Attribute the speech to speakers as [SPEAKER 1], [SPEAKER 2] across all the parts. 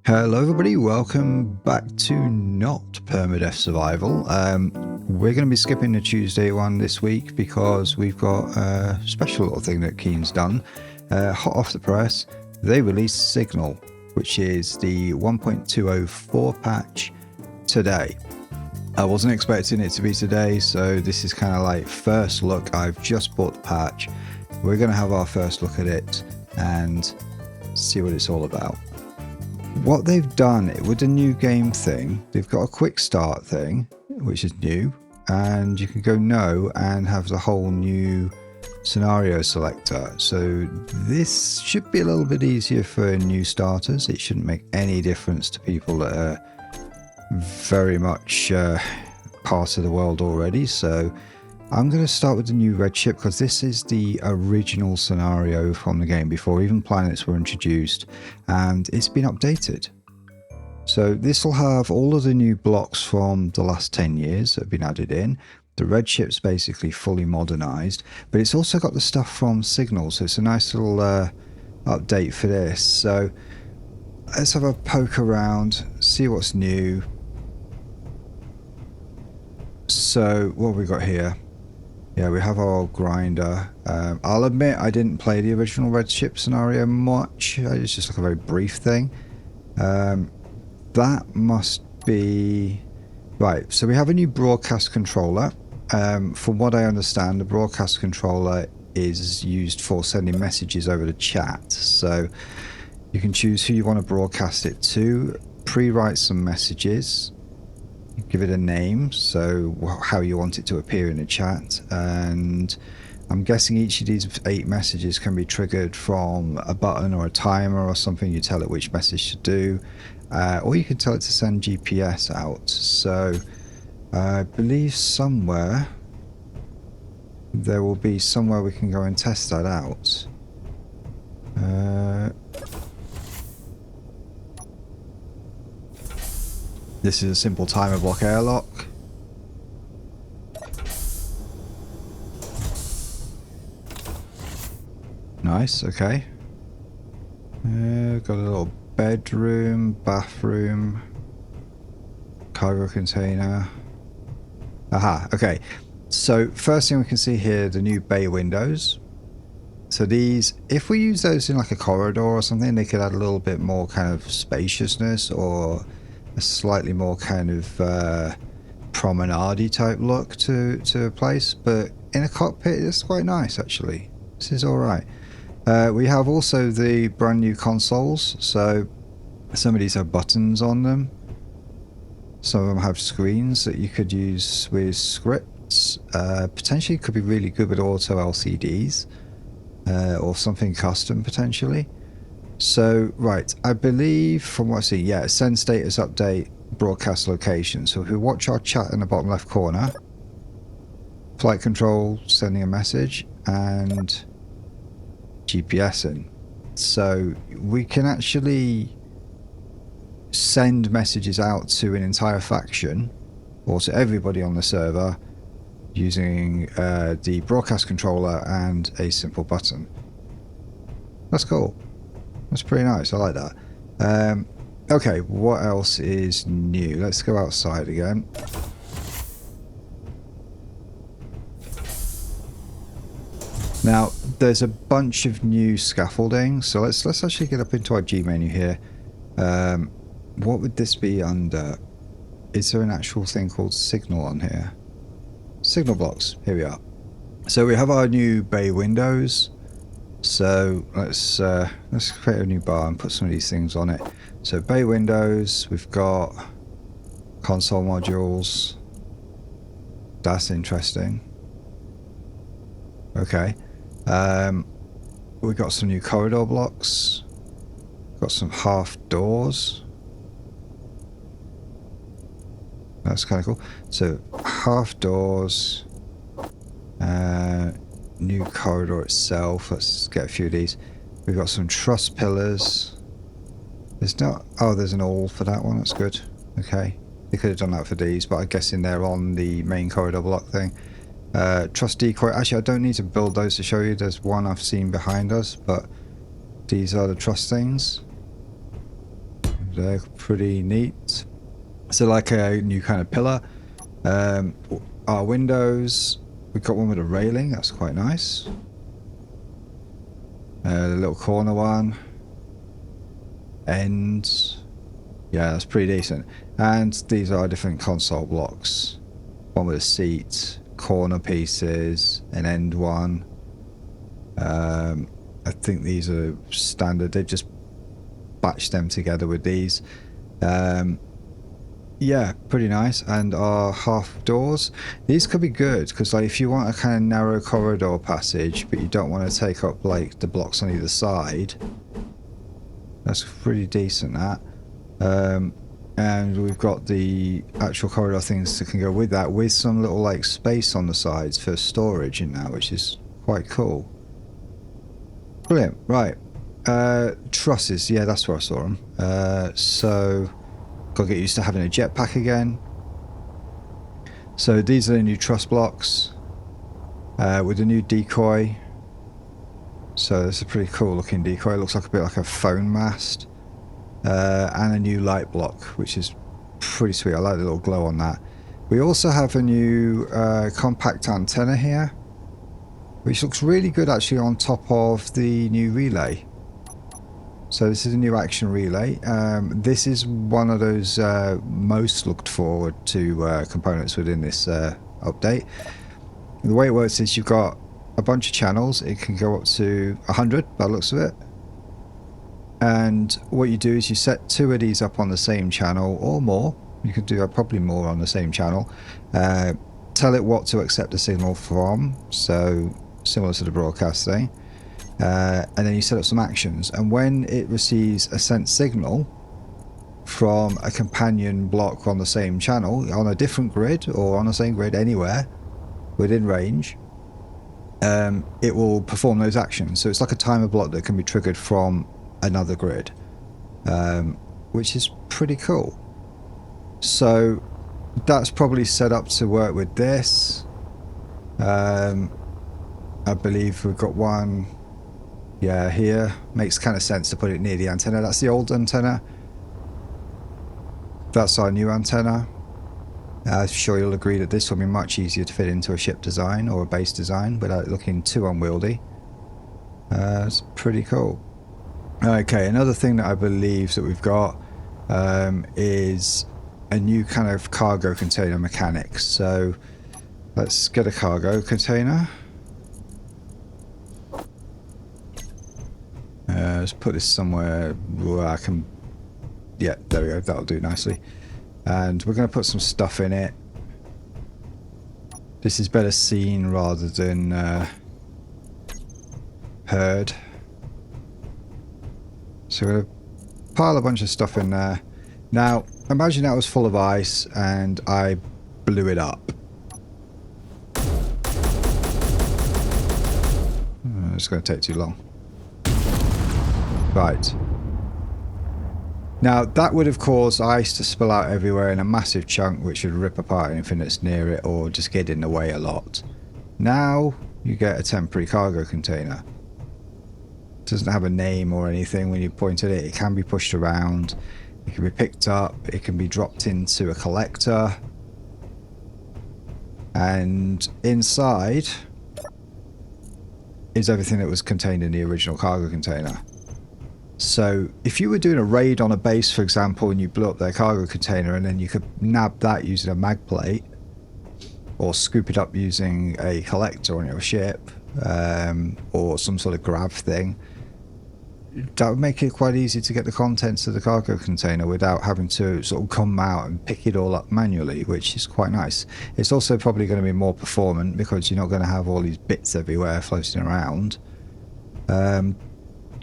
[SPEAKER 1] Hello everybody, welcome back to Not Permadeath Survival. We're going to be skipping the Tuesday one this week because we've got a special little thing that Keen's done. Hot off the press, they released Signal, which is the 1.204 patch today. I wasn't expecting it to be today, so this is kind of like first look. I've just bought the patch. We're going to have our first look at it and see what it's all about. What they've done with the new game thing, they've got a quick start thing, which is new, and you can go no and have the whole new scenario selector. So this should be a little bit easier for new starters. It shouldn't make any difference to people that are very much part of the world already. So I'm going to start with the new red ship because this is the original scenario from the game before even planets were introduced, and it's been updated. So this will have all of the new blocks from the last 10 years that have been added in. The red ship's basically fully modernized, but it's also got the stuff from Signal, so it's a nice little update for this. So let's have a poke around, see what's new. So what have we got here? Yeah, we have our grinder. I'll admit I didn't play the original red ship scenario much. It's just like a very brief thing. That must be... Right, so we have a new broadcast controller. From what I understand, the broadcast controller is used for sending messages over the chat. So you can choose who you want to broadcast it to, pre-write some messages, give it a name, so how you want it to appear in the chat, and I'm guessing each of these 8 messages can be triggered from a button or a timer or something. You tell it which message to do, or you can tell it to send GPS out. So I believe somewhere there will be somewhere we can go and test that out. This is a simple timer block airlock. Nice, okay. Got a little bedroom, bathroom, cargo container. Aha, okay. So first thing we can see here, the new bay windows. So these, if we use those in like a corridor or something, they could add a little bit more kind of spaciousness or a slightly more kind of promenade-y type look to a place, but in a cockpit it's quite nice actually. This is alright. We have also the brand new consoles, so some of these have buttons on them, some of them have screens that you could use with scripts. Potentially could be really good with auto LCDs or something custom potentially. So, right, I believe from what I see, yeah, send status update, broadcast location. So if we watch our chat in the bottom left corner, flight control sending a message and GPS in. So we can actually send messages out to an entire faction or to everybody on the server using the broadcast controller and a simple button. That's cool. That's pretty nice. I like that. Okay, what else is new? Let's go outside again. Now, there's a bunch of new scaffolding, so let's actually get up into our G menu here. What would this be under? Is there an actual thing called Signal on here? Signal blocks. Here we are. So we have our new bay windows. So let's create a new bar and put some of these things on it. So bay windows, we've got console modules. That's interesting. Okay. We've got some new corridor blocks. Got some half doors. That's kind of cool. So half doors. New corridor itself. Let's get a few of these. We've got some truss pillars. There's not... Oh, there's an awl for that one. That's good. Okay. They could have done that for these, but I'm guessing they're on the main corridor block thing. Truss decoy. Actually, I don't need to build those to show you. There's one I've seen behind us, but These are the truss things. They're pretty neat. So like a new kind of pillar. Our windows, we've got one with a railing, that's quite nice. The little corner one. Ends. Yeah, that's pretty decent. And these are different console blocks. One with a seat, corner pieces, an end one. I think these are standard. They've just batched them together with these. Yeah, pretty nice. And our half doors, these could be good because like if you want a kind of narrow corridor passage but you don't want to take up like the blocks on either side, that's pretty decent. That and we've got the actual corridor things that can go with that, with some little like space on the sides for storage in that, which is quite cool. Brilliant. Right, trusses, yeah, that's where I saw them. So gotta get used to having a jetpack again. So these are the new truss blocks with a new decoy. So this is a pretty cool looking decoy. It looks like a bit like a phone mast. And a new light block, which is pretty sweet. I like the little glow on that. We also have a new compact antenna here, which looks really good actually on top of the new relay. So this is a new action relay. This is one of those most looked forward to components within this update. The way it works is you've got a bunch of channels. It can go up to 100 by the looks of it. And what you do is you set 2 of these up on the same channel or more. You could do probably more on the same channel. Tell it what to accept the signal from, so similar to the broadcast thing. And then you set up some actions, and when it receives a sent signal from a companion block on the same channel on a different grid or on the same grid anywhere within range, it will perform those actions. So it's like a timer block that can be triggered from another grid, which is pretty cool. So that's probably set up to work with this. I believe we've got one, yeah, here. Makes kind of sense to put it near the antenna. That's the old antenna. That's our new antenna. I'm sure you'll agree that this will be much easier to fit into a ship design or a base design without it looking too unwieldy. It's pretty cool. Okay, another thing that I believe that we've got is a new kind of cargo container mechanics. So let's get a cargo container. Let's put this somewhere where I can... Yeah, there we go. That'll do nicely. And we're going to put some stuff in it. This is better seen rather than heard. So we're going to pile a bunch of stuff in there. Now, imagine that was full of ice and I blew it up. It's going to take too long. Right. Now, that would have caused ice to spill out everywhere in a massive chunk, which would rip apart anything that's near it or just get in the way a lot. Now, you get a temporary cargo container. It doesn't have a name or anything when you point at it. It can be pushed around. It can be picked up. It can be dropped into a collector. And inside is everything that was contained in the original cargo container. So if you were doing a raid on a base, for example, and you blew up their cargo container, and then you could nab that using a mag plate or scoop it up using a collector on your ship, or some sort of grav thing, that would make it quite easy to get the contents of the cargo container without having to sort of come out and pick it all up manually, which is quite nice. It's also probably going to be more performant because you're not going to have all these bits everywhere floating around.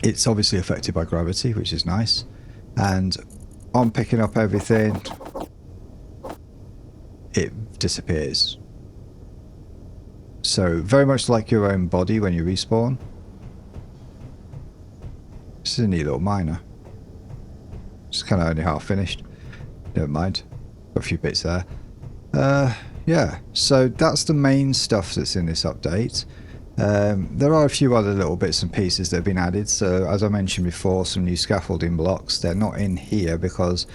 [SPEAKER 1] It's obviously affected by gravity, which is nice. And on picking up everything, it disappears. So very much like your own body when you respawn. This is a neat little miner. It's kind of only half finished. Never mind. Got a few bits there. Yeah, so that's the main stuff that's in this update. There are a few other little bits and pieces that have been added. So as I mentioned before, some new scaffolding blocks. They're not in here because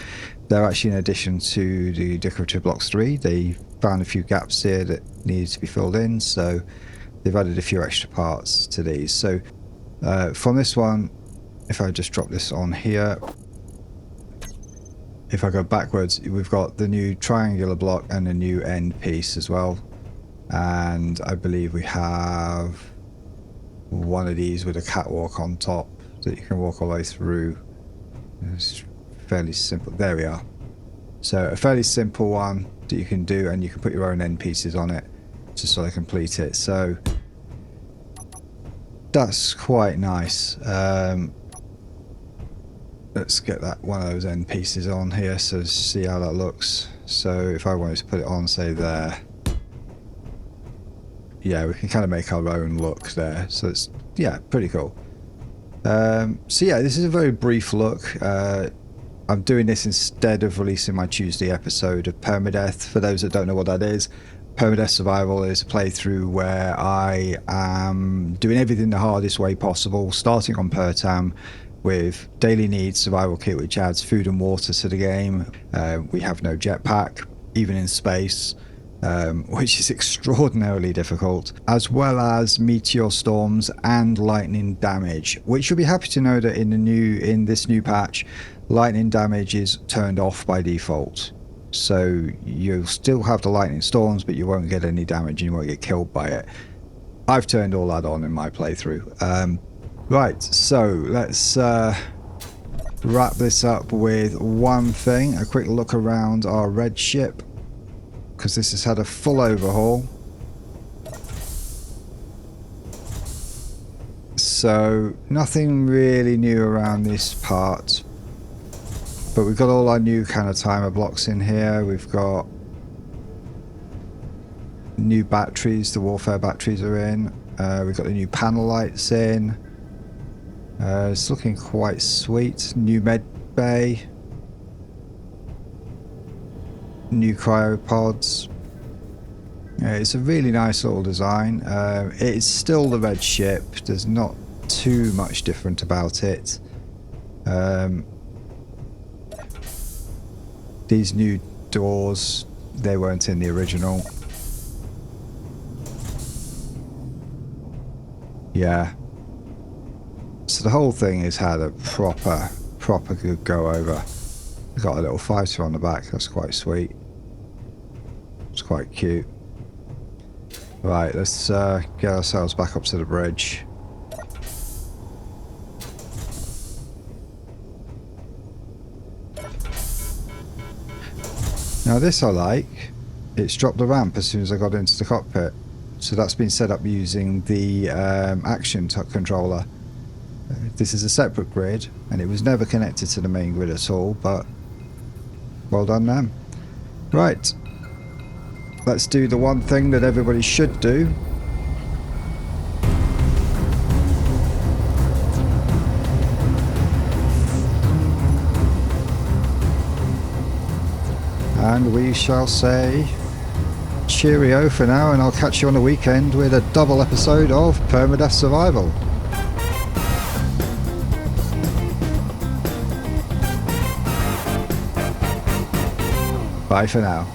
[SPEAKER 1] they're actually in addition to the Decorative Blocks 3. They found a few gaps here that needed to be filled in, so they've added a few extra parts to these. So from this one, if I just drop this on here, if I go backwards, we've got the new triangular block and a new end piece as well. And I believe we have one of these with a catwalk on top that you can walk all the way through. It's fairly simple. There we are. So a fairly simple one that you can do, and you can put your own end pieces on it just so they complete it. So that's quite nice. Let's get that one of those end pieces on here so see how that looks. So if I wanted to put it on, say there, yeah, we can kind of make our own look there. So it's, yeah, pretty cool. So yeah, this is a very brief look. I'm doing this instead of releasing my Tuesday episode of Permadeath. For those that don't know what that is, Permadeath Survival is a playthrough where I am doing everything the hardest way possible, starting on Pertam with daily needs survival kit, which adds food and water to the game. We have no jetpack, even in space, which is extraordinarily difficult, as well as meteor storms and lightning damage, which you'll be happy to know that in this new patch, lightning damage is turned off by default. So you'll still have the lightning storms, but you won't get any damage and you won't get killed by it. I've turned all that on in my playthrough. Right, so let's wrap this up with one thing, a quick look around our red ship, because this has had a full overhaul. So nothing really new around this part, but we've got all our new kind of timer blocks in here. We've got new batteries, the warfare batteries are in. We've got the new panel lights in. It's looking quite sweet. New med bay. New cryopods. Yeah, it's a really nice little design. It's still the red ship. There's not too much different about it. These new doors, they weren't in the original. Yeah. So the whole thing has had a proper good go over. We've got a little fighter on the back. That's quite sweet. It's quite cute. Right, let's get ourselves back up to the bridge. Now this I like. It's dropped the ramp as soon as I got into the cockpit. So that's been set up using the action controller. This is a separate grid, and it was never connected to the main grid at all, but well done them. Right, let's do the one thing that everybody should do. And we shall say cheerio for now, and I'll catch you on the weekend with a double episode of Permadeath Survival. Bye for now.